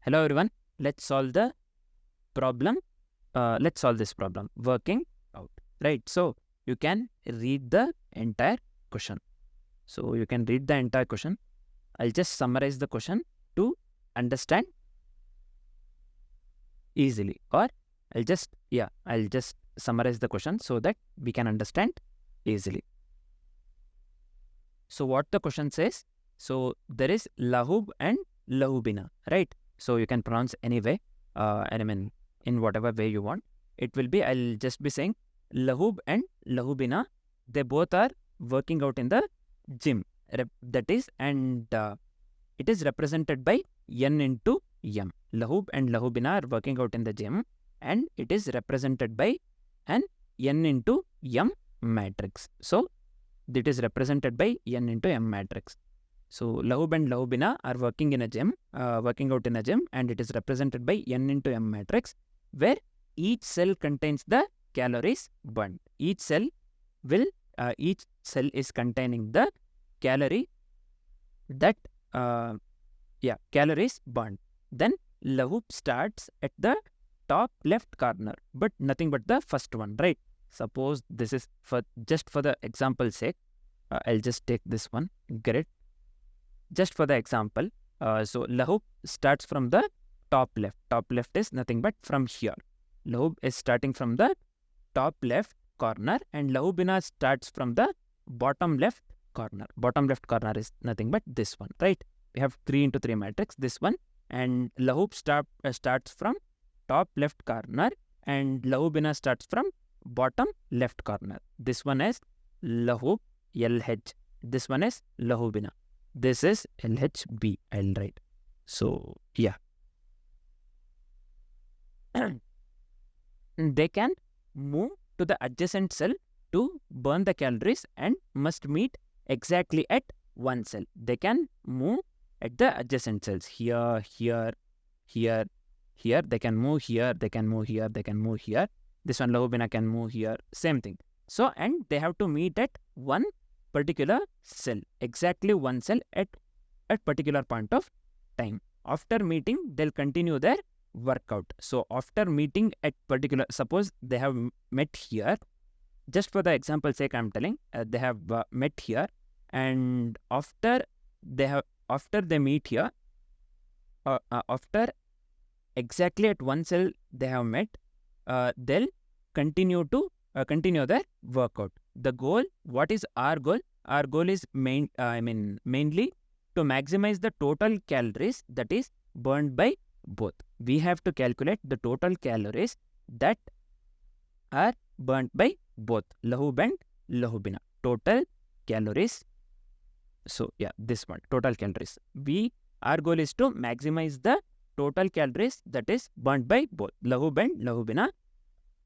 Hello everyone, let's solve the problem. Let's solve this problem, working out, right? So you can read the entire question. I'll just summarize the question to understand easily, or I'll just summarize the question so that we can understand easily. So what the question says, so there is Lahub and Lahubina, right? So you can pronounce any way, in whatever way you want. It will be, I'll just be saying Lahub and Lahubina, they both are working out in the gym. That is, and it is represented by N into M. Lahub and Lahubina are working out in the gym, and it is represented by an N into M matrix. So it is represented by N into M matrix. So Lahub and Lahubina are working out in a gym, and it is represented by N into M matrix, where each cell contains the calories burned. Each cell is containing the calorie that calories burned. Then Lahub starts at the top left corner, but nothing but the first one, right? Suppose this is for the example's sake. I'll just take this one. Great. Just for the example, so Lahub starts from the top left. Top left is nothing but from here. Lahub is starting from the top left corner, and Lahubina starts from the bottom left corner. Bottom left corner is nothing but this one, right? We have 3 into 3 matrix, this one, and Lahub starts from top left corner, and Lahubina starts from bottom left corner. This one is Lahub, LH. This one is Lahubina. This is LHB, I'll write. So, yeah. They can move to the adjacent cell to burn the calories and must meet exactly at one cell. They can move at the adjacent cells. Here, here, here, here. They can move here, they can move here, they can move here. This one, Lahubina, can move here. Same thing. So, and they have to meet at one particular cell, exactly one cell at particular point of time. After meeting, they'll continue their workout. So after meeting at particular, suppose they have met here, just for the example sake I'm telling, they have met here, and after they meet here, after exactly at one cell they have met, they'll continue their workout. The goal, what is our goal? Our goal is mainly to maximize the total calories that is burned by both. We have to calculate the total calories that are burnt by both Lahub and Lahubina. Total calories. So yeah, this one, total calories. Our goal is to maximize the total calories that is burnt by both Lahub and Lahubina,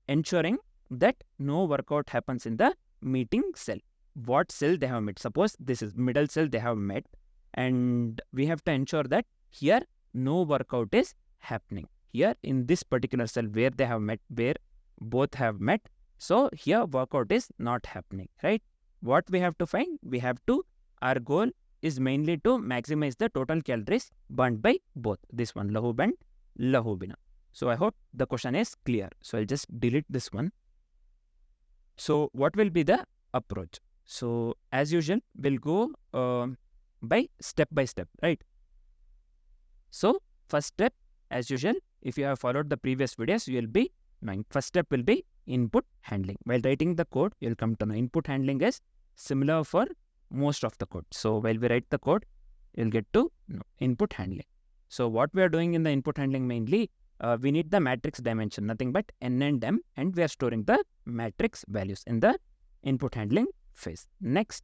ensuring that no workout happens in the meeting cell. What cell they have met? Suppose this is middle cell they have met, and we have to ensure that here no workout is happening. Here in this particular cell where they have met, where both have met, so here workout is not happening, right? What we have to find? Our goal is mainly to maximize the total calories burned by both this one, Lahub and Lahubina. So I hope the question is clear. So I'll just delete this one. So what will be the approach? So as usual, we'll go by step, right? So first step, as usual, if you have followed the previous videos, you will be knowing. First step will be input handling. While writing the code, you'll come to know input handling is similar for most of the code. So while we write the code, you'll get to know input handling. So what we are doing in the input handling mainly, we need the matrix dimension, nothing but N and M, and we are storing the matrix values in the input handling phase. Next,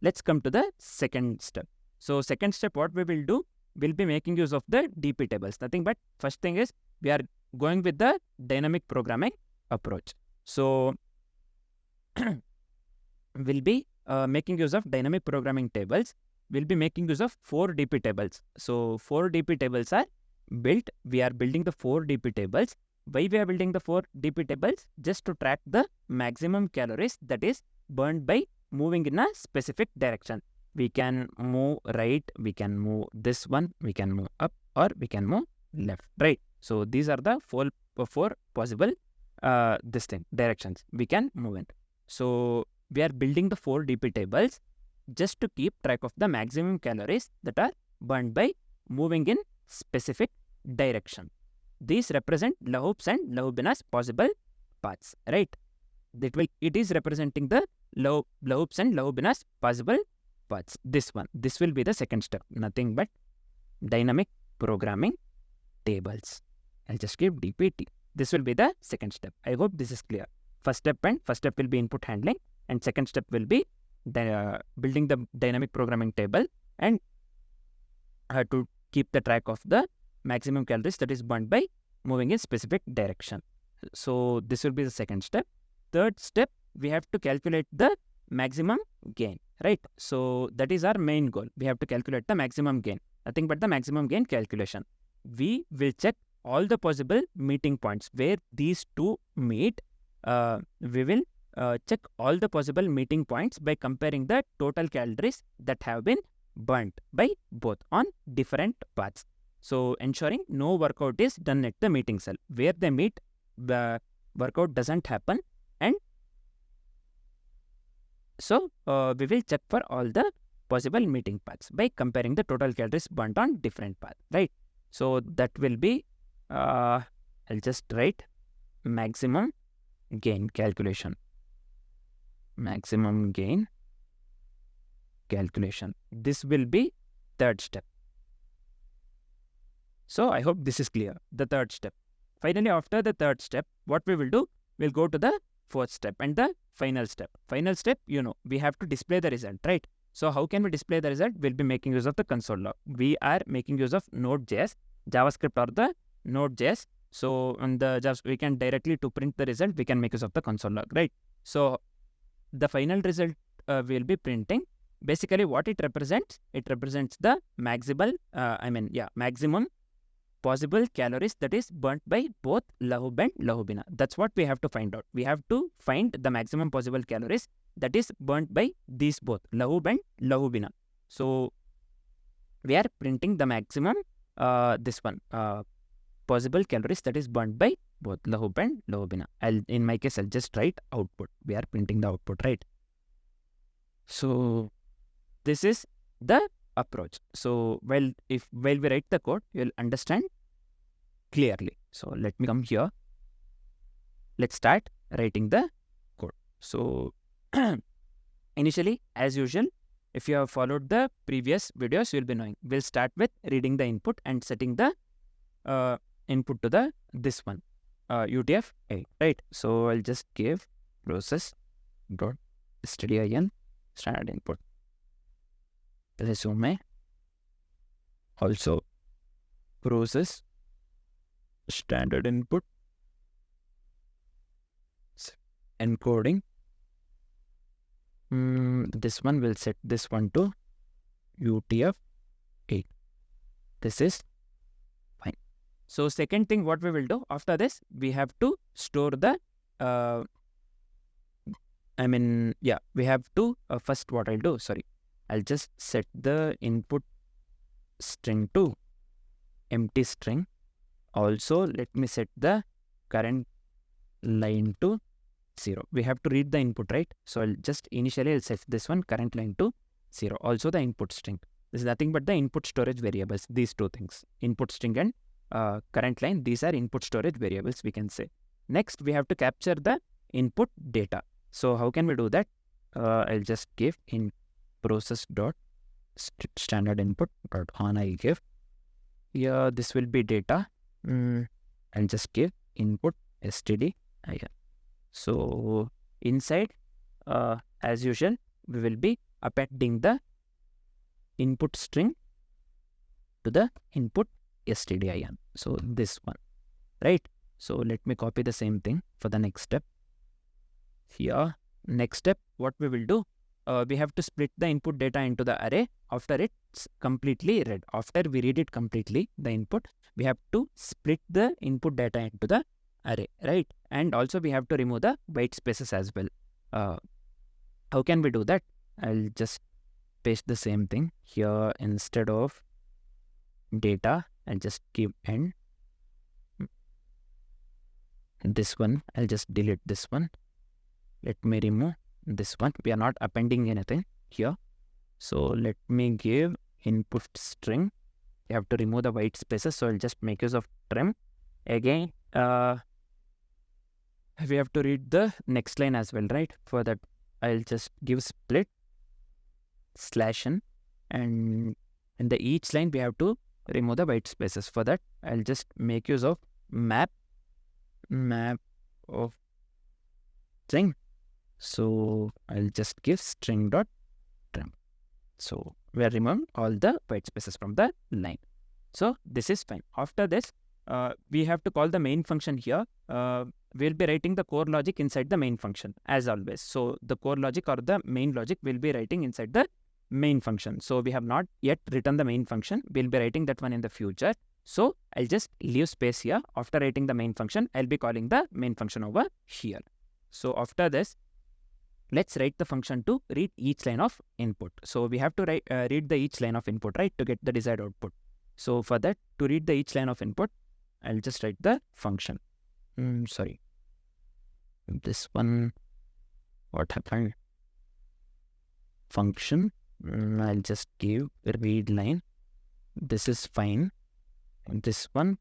let's come to the second step. So second step, what we will do, we'll be making use of the DP tables. Nothing but first thing is we are going with the dynamic programming approach. So we'll be making use of dynamic programming tables. We'll be making use of 4 DP tables. So 4 DP tables are built. We are building the 4 DP tables. Why we are building the 4 DP tables? Just to track the maximum calories that is burned by moving in a specific direction. We can move right, we can move this one, we can move up, or we can move left, right? So these are the four possible directions we can move in. So we are building the 4 DP tables just to keep track of the maximum calories that are burned by moving in specific direction. These represent Lahub's and Lahubina's possible paths, right? It is representing the Lahub's and Lahubina's possible paths. This will be the second step, nothing but dynamic programming tables. I'll just give DPT. This will be the second step. I hope this is clear. First step will be input handling, and second step will be building the dynamic programming table and to keep the track of the maximum calories that is burned by moving in specific direction. So this will be the second step. Third step, we have to calculate the maximum gain, right? So that is our main goal. We have to calculate the maximum gain. Nothing but the maximum gain calculation. We will check all the possible meeting points where these two meet. We will check all the possible meeting points by comparing the total calories that have been burnt by both on different paths. So ensuring no workout is done at the meeting cell. Where they meet, the workout doesn't happen. And so we will check for all the possible meeting paths by comparing the total calories burnt on different paths, right? So that will be, I'll just write maximum gain calculation. Maximum gain calculation. This will be third step. So I hope this is clear, the third step. Finally, after the third step, what we will do, we'll go to the fourth step and the final step. Final step, we have to display the result, right? So how can we display the result? We'll be making use of the console log. We are making use of Node.js, JavaScript or the Node.js. So on the JavaScript, we can directly to print the result, we can make use of the console log, right? So the final result we'll be printing. Basically, what it represents the maximum possible calories that is burnt by both Lahub and Lahubina. That's what we have to find out. We have to find the maximum possible calories that is burnt by these both, Lahub and Lahubina. So we are printing the maximum, possible calories that is burnt by both Lahub and Lahubina. In my case, I'll just write output. We are printing the output, right? So this is the approach. So while we write the code, you'll understand clearly. So let me come here. Let's start writing the code. So initially, as usual, if you have followed the previous videos, you'll be knowing. We'll start with reading the input and setting the input to this one, UTF-8, right? So I'll just give process.stdin standard input. Resume. Also process standard input, encoding. This one will set this one to UTF-8. This is fine. So second thing, what we will do after this, we have to store the we have to first what I'll do, I'll just set the input string to empty string. Also, let me set the current line to 0. We have to read the input, right? So I'll set this one current line to 0. Also the input string. This is nothing but the input storage variables. These two things, input string and current line. These are input storage variables, we can say. Next, we have to capture the input data. So how can we do that? I'll just give in process.standard input on I give. Here this will be data. I'll just give input std. So inside, as usual, we will be appending the input string to the input stdin. So this one, right? So let me copy the same thing for the next step. Here, next step, what we will do, we have to split the input data into the array after it's completely read. After we read it completely, the input, we have to split the input data into the array, right? And also we have to remove the white spaces as well. How can we do that? I'll just paste the same thing here. Instead of data, I'll just give end this one, I'll just delete this one. Let me remove this one. We are not appending anything here. So let me give input string. You have to remove the white spaces. So I'll just make use of trim. Again, we have to read the next line as well, right? For that, I'll just give split /n, and in the each line we have to remove the white spaces. For that, I'll just make use of map of string. So I'll just give string dot trim. So we are removing all the white spaces from the line. So this is fine. After this, we have to call the main function here. We'll be writing the core logic inside the main function as always. So the core logic or the main logic will be writing inside the main function. So we have not yet written the main function. We'll be writing that one in the future. So I'll just leave space here. After writing the main function, I'll be calling the main function over here. So after this, let's write the function to read each line of input. So we have to read the each line of input, right, to get the desired output. So for that, to read the each line of input, I'll just write the function. Sorry. This one, what happened? Function. I'll just give read line. This is fine. And this one,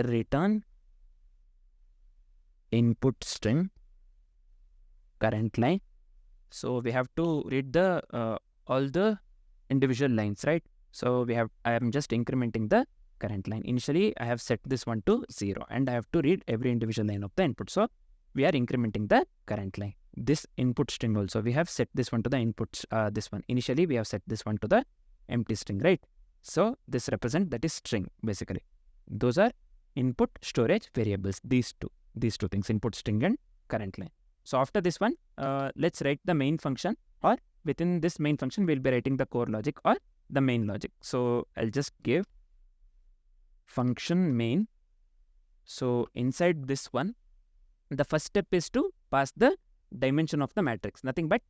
return input string current line. So we have to read the all the individual lines, right? So I am just incrementing the current line. Initially, I have set this one to 0 and I have to read every individual line of the input. So we are incrementing the current line. This input string also, we have set this one to the input, this one. Initially, we have set this one to the empty string, right? So this represent that is string basically. Those are input storage variables, these two things, input string and current line. So after this one, let's write the main function, or within this main function, we'll be writing the core logic or the main logic. So I'll just give function main. So inside this one, the first step is to pass the dimension of the matrix. Nothing but,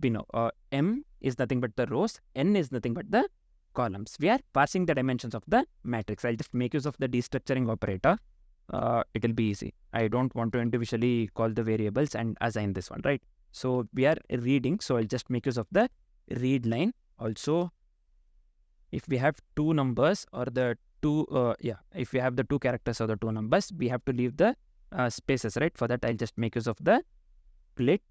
we know, M is nothing but the rows, N is nothing but the columns. We are passing the dimensions of the matrix. I'll just make use of the destructuring operator. It will be easy. I don't want to individually call the variables and assign this one, right? So we are reading, so I'll just make use of the read line. Also, if we have two numbers or the two, if we have the two characters or the two numbers, we have to leave the spaces, right? For that, I'll just make use of the split,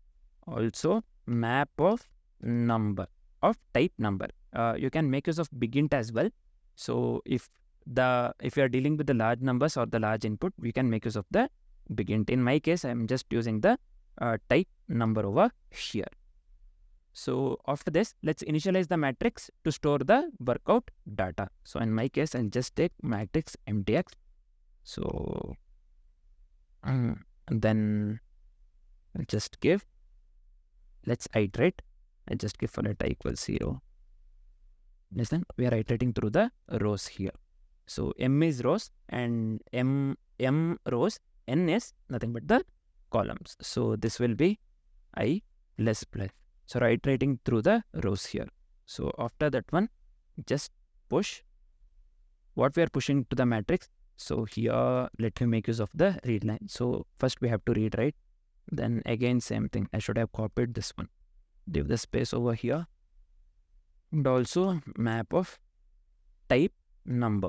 also map of number, of type number. You can make use of begint as well. So if you are dealing with the large numbers or the large input, we can make use of the begint. In my case, I'm just using the type number over here. So after this, let's initialize the matrix to store the workout data. So in my case, I'll just take matrix mtx. So and then I'll just give, let's iterate. I'll just give for let I equals 0. Listen, we are iterating through the rows here. So M is rows and M rows, N is nothing but the columns. So this will be I less plus. So iterating through the rows here. So after that one, just push what we are pushing to the matrix. So here, let me make use of the read line. So first we have to read, right? Then again, same thing. I should have copied this one. Leave the space over here. And also map of type number.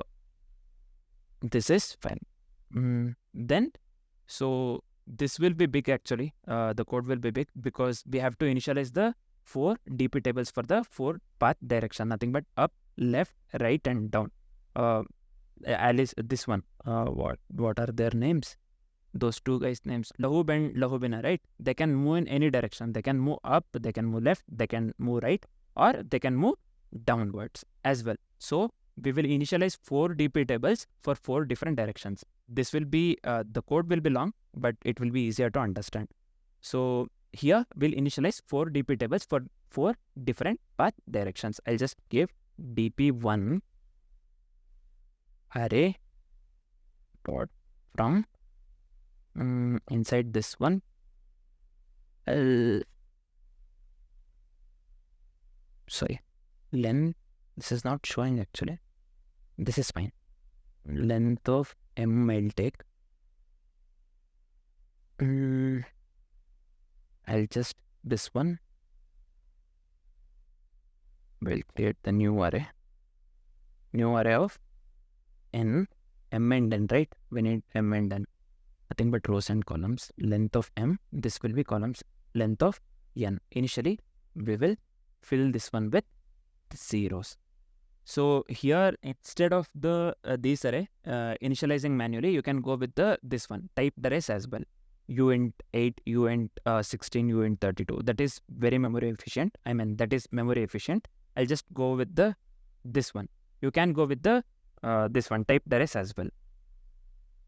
This is fine. Then, so this will be big actually. The code will be big because we have to initialize the 4 DP tables for the 4 path direction. Nothing but up, left, right, and down. Alice, this one. What are their names? Those two guys' names, Lahub and Lahubina, right? They can move in any direction. They can move up, they can move left, they can move right, or they can move downwards as well. So we will initialize 4 DP tables for 4 different directions. This will be, the code will be long, but it will be easier to understand. So here we'll initialize 4 DP tables for 4 different path directions. I'll just give DP1 array dot from inside this one. Sorry, length, this is not showing actually. This is fine. Length of M I'll take. I'll just this one. We'll create the new array of n, m and n, right? We need m and n, nothing but rows and columns. Length of m, this will be columns, length of n. Initially, we will fill this one with zeros. So here, instead of the this array initializing manually, you can go with this one, typed arrays as well. uint 8, uint 16, uint 32. That is very memory efficient. That is memory efficient. I'll just go with this one. You can go with the this one, typed arrays as well.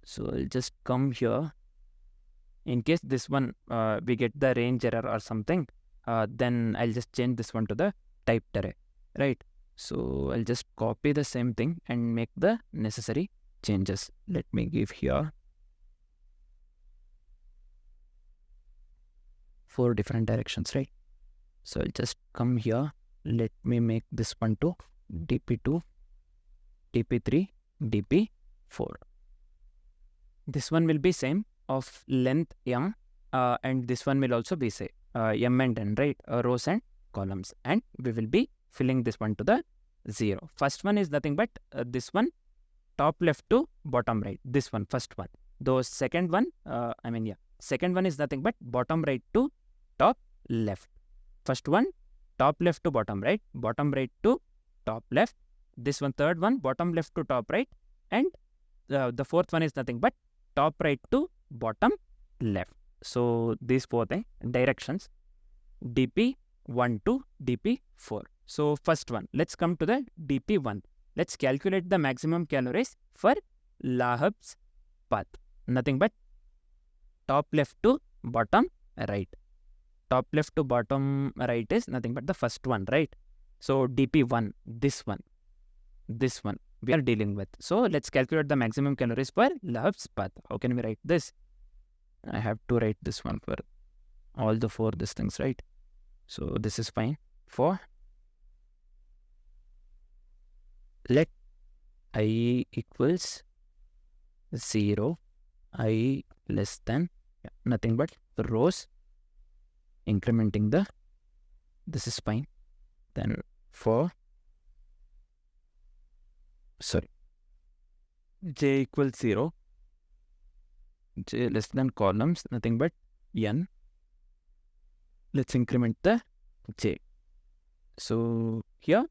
So I'll just come here. In case this one we get the range error or something, then I'll just change this one to the typed array, right? So I'll just copy the same thing and make the necessary changes. Let me give here 4 different directions, right? So I'll just come here. Let me make this one to dp2, dp3, dp4. This one will be same of length m, and this one will also be say m and n, right? Rows and columns, and we will be filling this one to the 0. First one is nothing but this one, top left to bottom right. This one, first one. Though second one, second one is nothing but bottom right to top left. First one, top left to bottom right to top left. This one, third one, bottom left to top right, and the fourth one is nothing but top right to bottom left. So these 4 directions, dp1 to dp4. So first one, let's come to the dp1. Let's calculate the maximum calories for Lahab's path. Nothing but top left to bottom right. Top left to bottom right is nothing but the first one, right? So dp1, this one we are dealing with. So let's calculate the maximum calories for Lahab's path. How can we write this? I have to write this one for all the 4 these things, right? So this is fine. For let I equals 0, I less than nothing but the rows, incrementing this is fine. Then for j equals 0, j less than columns, nothing but n. Let's increment the j. So here,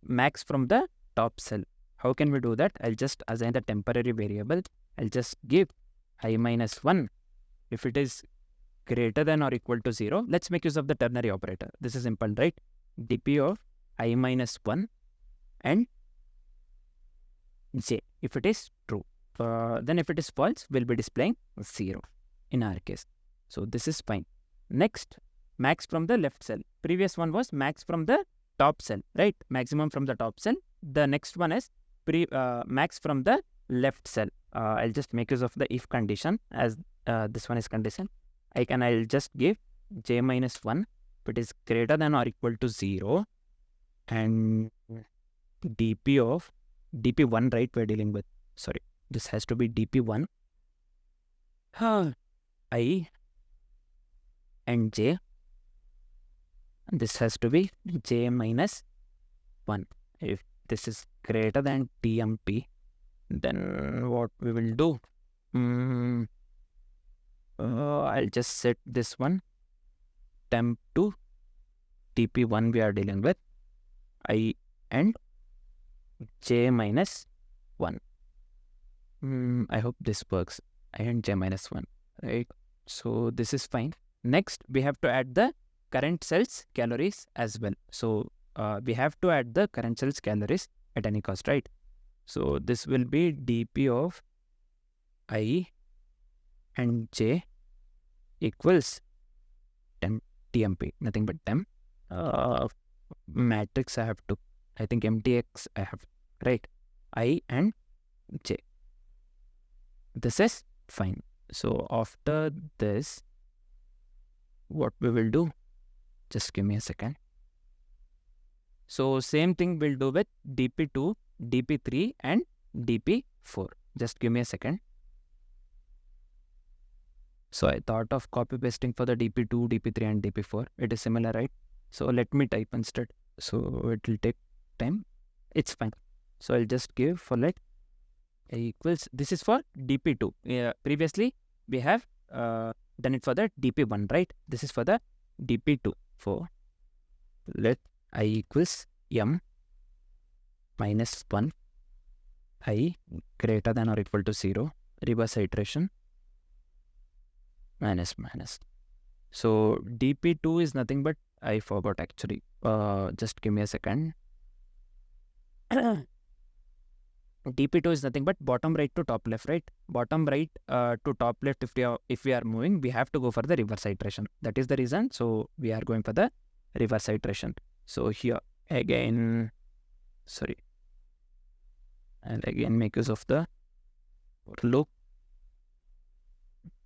max from the top cell. How can we do that? I'll just assign the temporary variable. I'll just give I minus 1. If it is greater than or equal to 0, let's make use of the ternary operator. This is simple, right? dp of I minus 1 and j. If it is true, then if it is false, we'll be displaying 0 in our case. So this is fine. Next, max from the left cell. Previous one was max from the top cell, right? Maximum from the top cell. The next one is max from the left cell. I'll just make use of the if condition, as this one is condition. I'll just give j minus 1 if it is greater than or equal to 0, and dp of dp1, right? We're dealing with, sorry, this has to be dp1 I and j, and this has to be j minus 1. If this is greater than tmp, then what we will do, I'll just set this one temp to dp1 we are dealing with, I and j minus 1. I hope this works. I and j minus 1, right? So this is fine. Next, we have to add the current cell's calories as well. So we have to add the current cell's calories at any cost, right? So this will be dp of I and j equals temp tmp, nothing but temp. Matrix I have to, I think mtx I have, right? I and j. This is fine. So after this, what we will do, just give me a second. So same thing we'll do with dp2, dp3 and dp4. Just give me a second. So I thought of copy pasting for the dp2, dp3 and dp4. It is similar, right? So let me type instead. So it will take time. It's fine. So I'll just give for let equals, this is for dp2. Previously we have done it for the dp1, right? This is for the dp2. For let I equals m minus 1, I greater than or equal to 0, reverse iteration, minus minus. So dp2 is nothing but, I forgot actually. Just give me a second. dp2 is nothing but bottom right to top left, right? Bottom right to top left, if we are moving, we have to go for the reverse iteration. That is the reason. So we are going for the reverse iteration. So here again, sorry, I'll again make use of the loop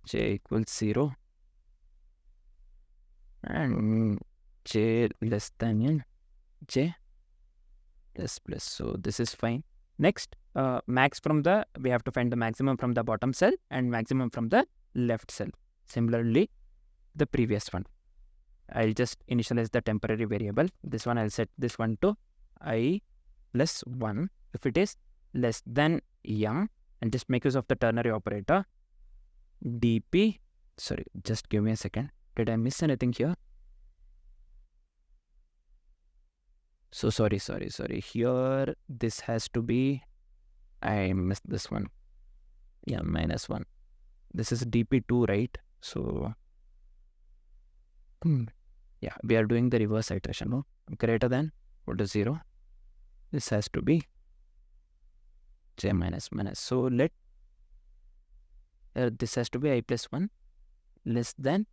j equals 0 and j less than n, j plus plus. So this is fine. Next, max from the, we have to find the maximum from the bottom cell and maximum from the left cell. Similarly, the previous one, I'll just initialize the temporary variable. This one I'll set this one to I plus 1. If it is less than m, and just make use of the ternary operator, dp, sorry, just give me a second. Did I miss anything here? So sorry. Here, this has to be, I missed this one. Yeah, minus 1. This is dp2, right? So, yeah, we are doing the reverse iteration. No? Greater than equal to 0. This has to be j minus minus. So let this has to be I plus 1 less than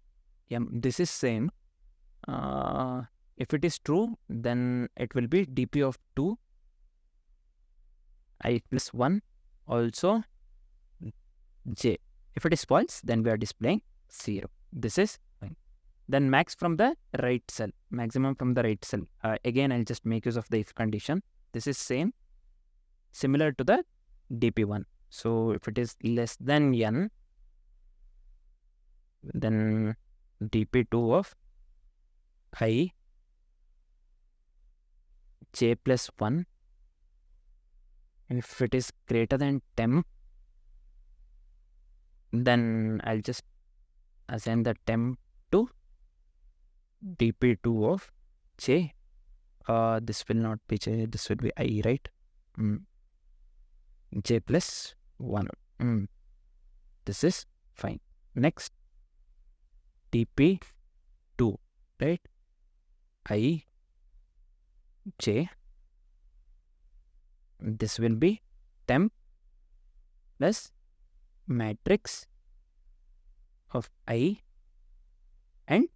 m. This is same. If it is true, then it will be dp of 2 I plus 1 also j. If it is false, then we are displaying 0. This is fine. Then max from the right cell, maximum from the right cell. Again, I'll just make use of the if condition. This is same, similar to the dp1. So if it is less than n, then dp2 of I j plus 1. If it is greater than temp, then I'll just assign the temp to dp2 of j. This will not be j, this will be I, right? J plus 1. This is fine. Next, dp2, right? I j. This will be temp plus matrix of I and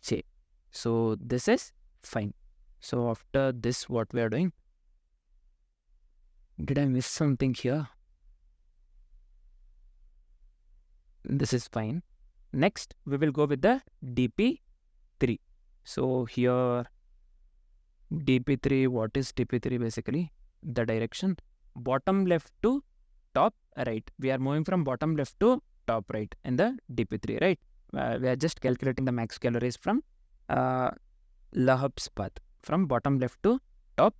j. So this is fine. So after this, what we are doing? Did I miss something here? This is fine. Next, we will go with the dp3. So here, dp3, what is dp3 basically? The direction bottom left to top right. We are moving from bottom left to top right in the dp3, right? We are just calculating the max calories from Lahab's path, from bottom left to top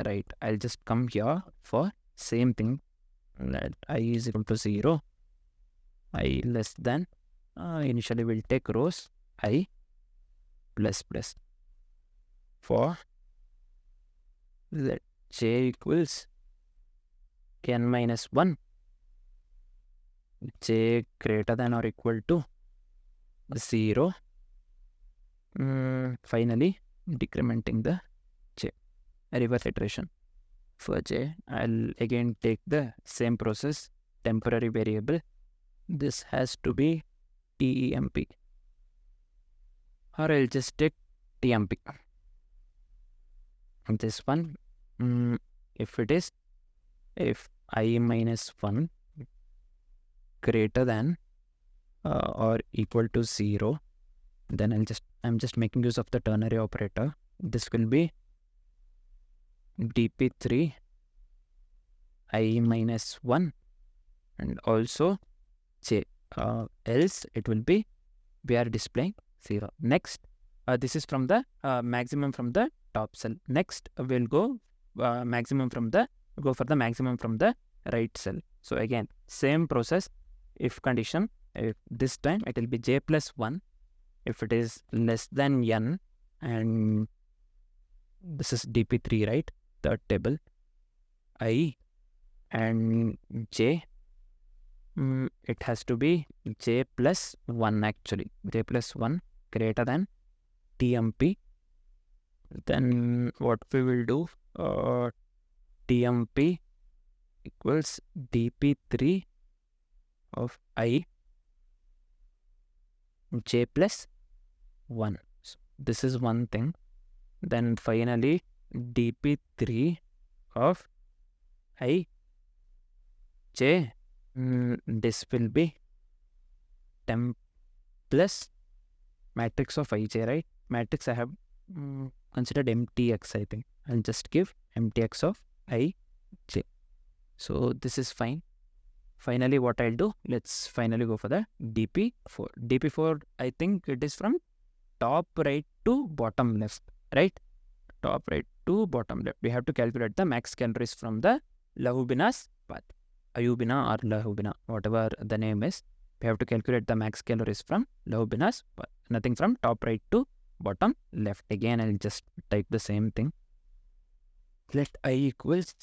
right. I'll just come here for same thing. Let I is equal to 0, I less than, initially we'll take rows I plus plus. For let j equals n minus 1, j greater than or equal to 0. Finally, decrementing the j, reverse iteration. For j, I'll again take the same process, temporary variable. This has to be temp, or I'll just take temp. This one, if it is, if I minus 1 greater than or equal to 0, then I'm just making use of the ternary operator. This will be dp3 I minus 1 and also j. else it will be we are displaying 0. Next, this is from the maximum from the top cell. Next, we'll go for the maximum from the right cell. So again, same process. If condition, if this time it will be j plus 1. If it is less than n, and this is dp3, right? The table I and j. It has to be j plus 1 actually. J plus 1 greater than tmp. Then what we will do, tmp equals dp3 of I j plus 1. So this is one thing. Then finally dp3 of I j, this will be temp plus matrix of ij, right? Matrix I have considered mtx, I think. I'll just give mtx of I j. So this is fine. Finally, what I'll do, let's finally go for the dp4. dp4, I think it is from top right to bottom left, right? Top right to bottom left. We have to calculate the max calories from the Lahubina's path. Ayubina or Lahubina, whatever the name is. We have to calculate the max calories from Lahubina's path. Nothing from top right to bottom left. Again, I'll just type the same thing. Let I equals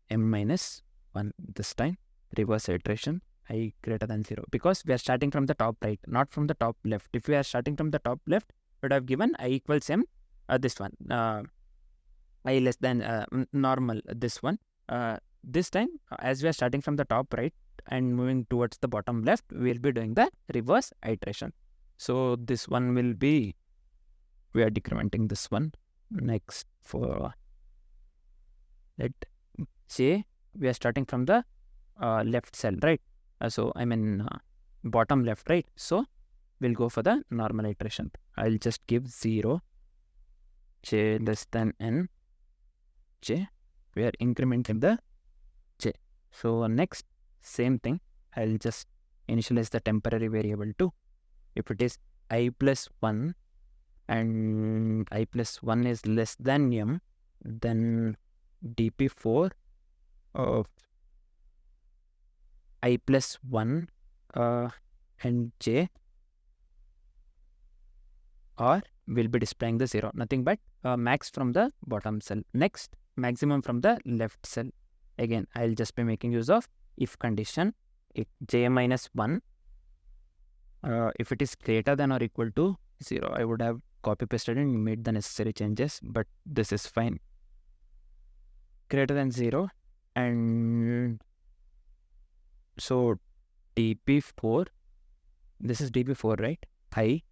m minus 1 this time. Reverse iteration, I greater than 0. Because we are starting from the top right, not from the top left. If we are starting from the top left, we would have given I equals m, this one. I less than normal, this one. This time, as we are starting from the top right and moving towards the bottom left, we will be doing the reverse iteration. So this one will be, we are decrementing this one. Next, for let j, we are starting from the left cell, right? So I mean bottom left, right? So we'll go for the normal iteration. I'll just give 0, j less than n, j. We are incrementing the j. So next, same thing. I'll just initialize the temporary variable too. If it is I plus 1 and I plus 1 is less than m, then dp4 of I plus 1 and j, or will be displaying the 0. Nothing but max from the bottom cell. Next, maximum from the left cell. Again, I'll just be making use of if condition. If j minus 1, if it is greater than or equal to 0, I would have copy pasted and made the necessary changes, but this is fine. Greater than 0, and so dp4, this is dp4, right? I,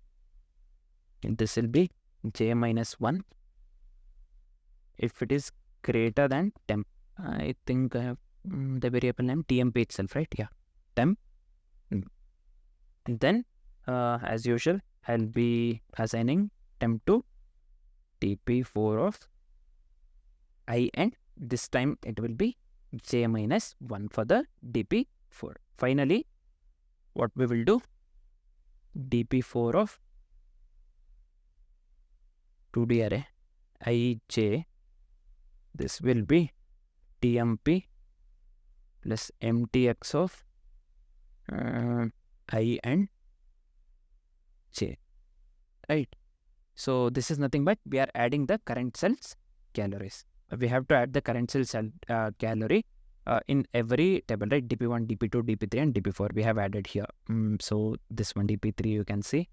this will be j minus 1. If it is greater than temp, I think I have the variable name tmp itself, right? Yeah, temp. And then as usual, I'll be assigning temp to dp4 of I, and this time it will be j minus 1 for the dp4. Finally, what we will do, dp4 of 2D array ij, this will be tmp plus mtx of I and j, right? So this is nothing but we are adding the current cell's calories. We have to add the current cell's calorie in every table, right? dp1, dp2, dp3 and dp4 we have added here. So this one dp3 you can see,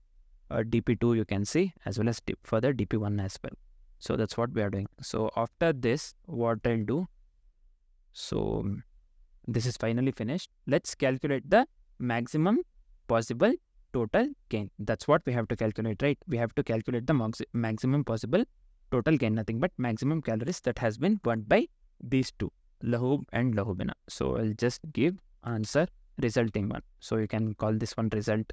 dp2 you can see, as well as further dp1 as well. So that's what we are doing. So after this, what I'll do, so this is finally finished. Let's calculate the maximum possible total gain. That's what we have to calculate, right? We have to calculate the maximum possible total gain, nothing but maximum calories that has been burnt by these two, Lahub and Lahubina. So I'll just give answer resulting one. So you can call this one result,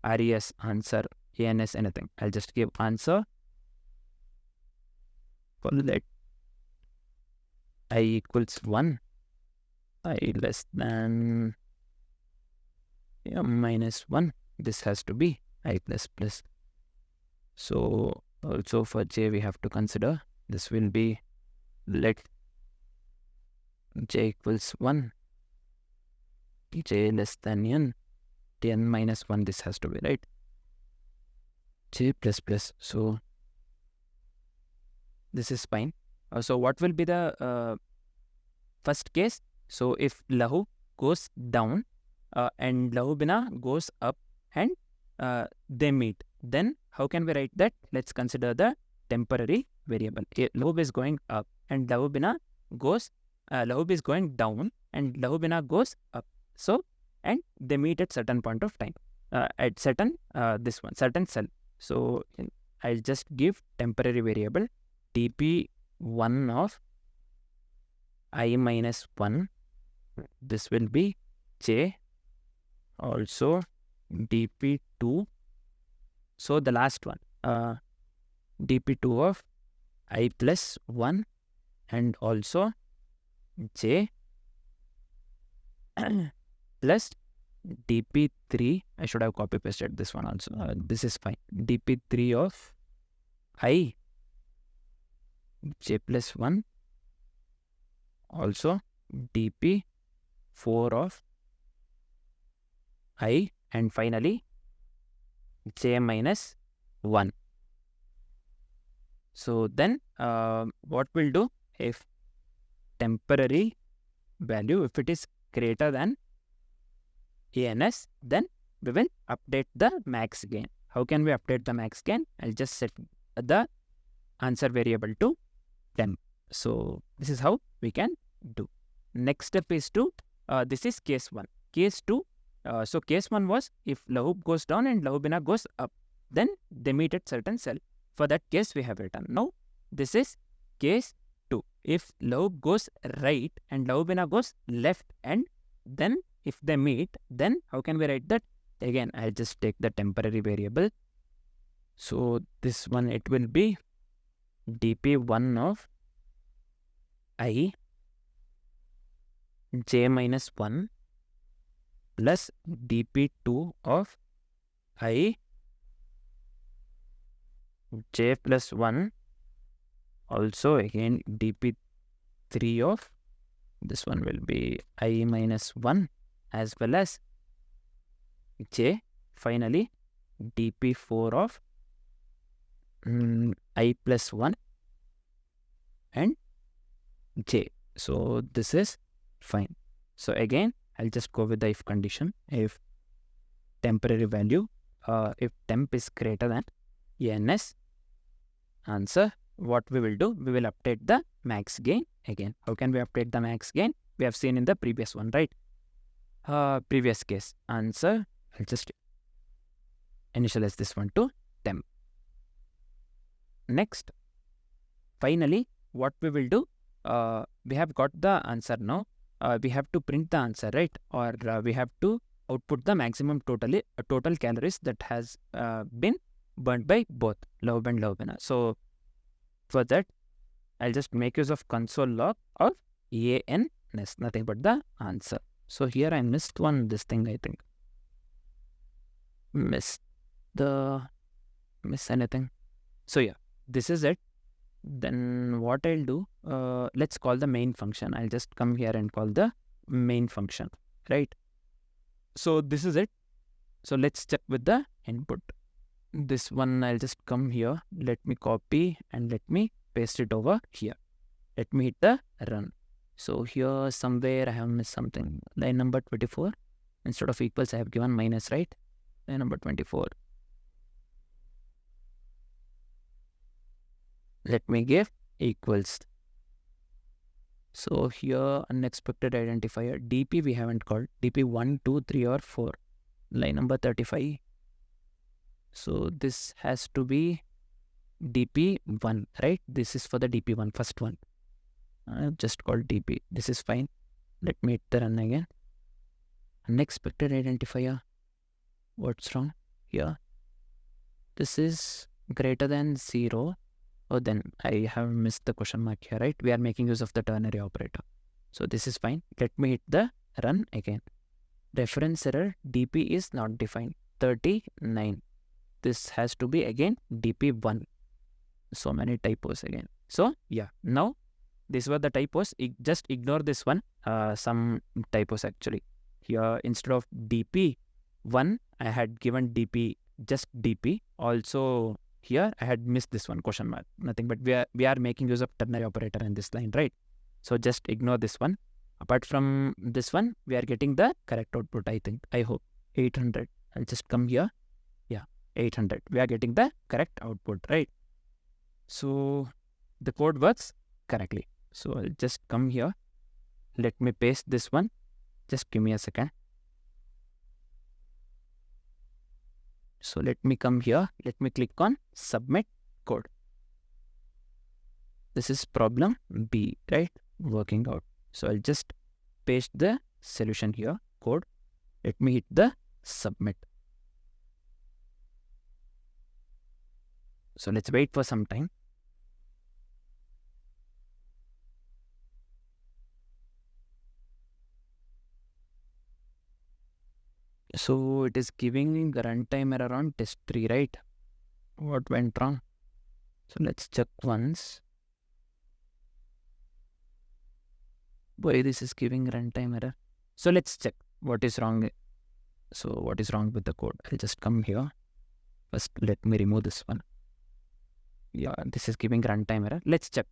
RES, answer, ANS, anything. I'll just give answer for let I equals 1, I less than Yeah, -1. This has to be I++. So also for j we have to consider this will be, let j equals 1, j less than n, n minus 1 this has to be, right? J++. So this is fine. So what will be the first case? So if lahu goes down and lahu bina goes up and they meet, then how can we write that? Let's consider the temporary variable. Lahu is going up and lahu bina goes, lahu is going down and lahu bina goes up. So, and they meet at certain point of time, at certain, certain cell. So I'll just give temporary variable dp1 of I minus 1. This will be j. Also dp2. So the last one, dp2 of I plus 1 and also j plus dp3. I should have copy pasted this one also. This is fine. dp3 of I j plus 1, also dp4 of I, and finally j minus 1. So then what we'll do, if temporary value, if it is greater than ans, then we will update the max gain. How can we update the max gain? I'll just set the answer variable to temp. So this is how we can do. Next step is to, this is case 1. Case 2, so case 1 was if lahu goes down and lahu bina goes up, then they meet at certain cell. For that case we have written. Now this is case 2. If lahu goes right and lahu bina goes left, and then if they meet, then how can we write that? Again, I'll just take the temporary variable. So this one, it will be dp1 of I j minus 1 plus dp2 of I j plus 1, also again dp3 of, this one will be I minus 1 as well as j, finally dp4 of I plus 1 and j. So this is fine. So again, I'll just go with the if condition. If temporary value, if temp is greater than ans, answer, what we will do, we will update the max gain again. How can we update the max gain? We have seen in the previous one, right? Previous case. Answer, I'll just initialize this one to temp. Next, finally, what we will do, we have got the answer now. We have to print the answer, right? Or we have to output the maximum total calories that has been burnt by both lahu and lahu bina. So for that, I'll just make use of console log of ans, nothing but the answer. So here I missed this thing, I think. Miss anything. So yeah, this is it. Then what I'll do, let's call the main function. I'll just come here and call the main function, right? So this is it. So let's check with the input. This one, I'll just come here. Let me copy and let me paste it over here. Let me hit the run. So here somewhere I have missed something. Line number 24. Instead of equals, I have given minus, right? Line number 24. Let me give equals. So here unexpected identifier dp we haven't called. dp 1, 2, 3 or 4. Line number 35. So this has to be dp1, right? This is for the dp1, first one. I've just called dp. This is fine. Let me hit the run again. Unexpected identifier. What's wrong here? This is greater than 0. Oh, then I have missed the question mark here, right? We are making use of the ternary operator. So this is fine. Let me hit the run again. reference error, DP is not defined. 39. This has to be again DP1. So many typos again. So yeah, now these were the typos. Just ignore this one. Some typos actually. Here instead of DP1, I had given DP, just DP. Also here I had missed this one, question mark. Nothing, but we are making use of ternary operator in this line, right? So just ignore this one. Apart from this one, we are getting the correct output, I think. I hope. 800. I'll just come here. Yeah, 800. We are getting the correct output, right? So the code works correctly. So I'll just come here. Let me paste this one. Just give me a second. So let me come here. Let me click on submit code. This is problem B, right? Working out. So I'll just paste the solution here, code. Let me hit the submit. So let's wait for some time. So it is giving runtime error on test 3, right? What went wrong? So let's check once. Why this is giving runtime error? So let's check what is wrong. So what is wrong with the code? I'll just come here. First, let me remove this one. Yeah, this is giving runtime error. Let's check.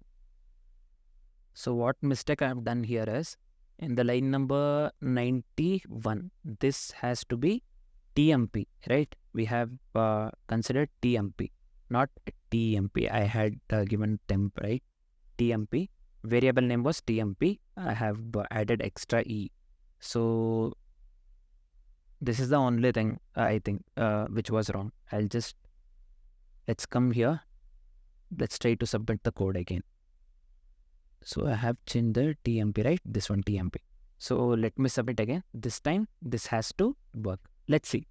So what mistake I have done here is, in the line number 91, this has to be TMP, right? We have considered TMP, not TMP. I had given temp, right? TMP. Variable name was TMP. I have added extra E. So this is the only thing I think which was wrong. Let's come here. Let's try to submit the code again. So I have changed the TMP, right? This one TMP. So let me submit again. This time this has to work. Let's see.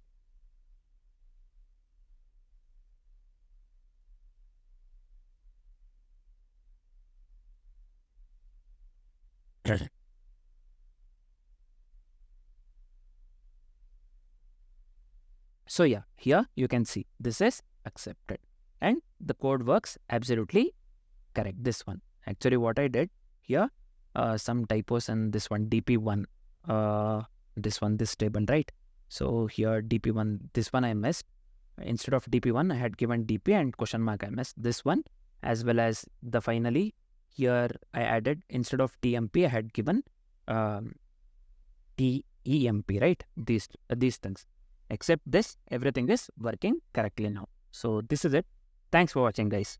So yeah, here you can see this is accepted and the code works absolutely correct. This one. Actually what I did here, some typos in this one, DP1, this table, right? So here DP1, this one I missed. Instead of DP1, I had given DP and question mark I missed this one, as well as the finally here I added, instead of TMP, I had given TEMP, right? These things. Except this, everything is working correctly now. So this is it. Thanks for watching, guys.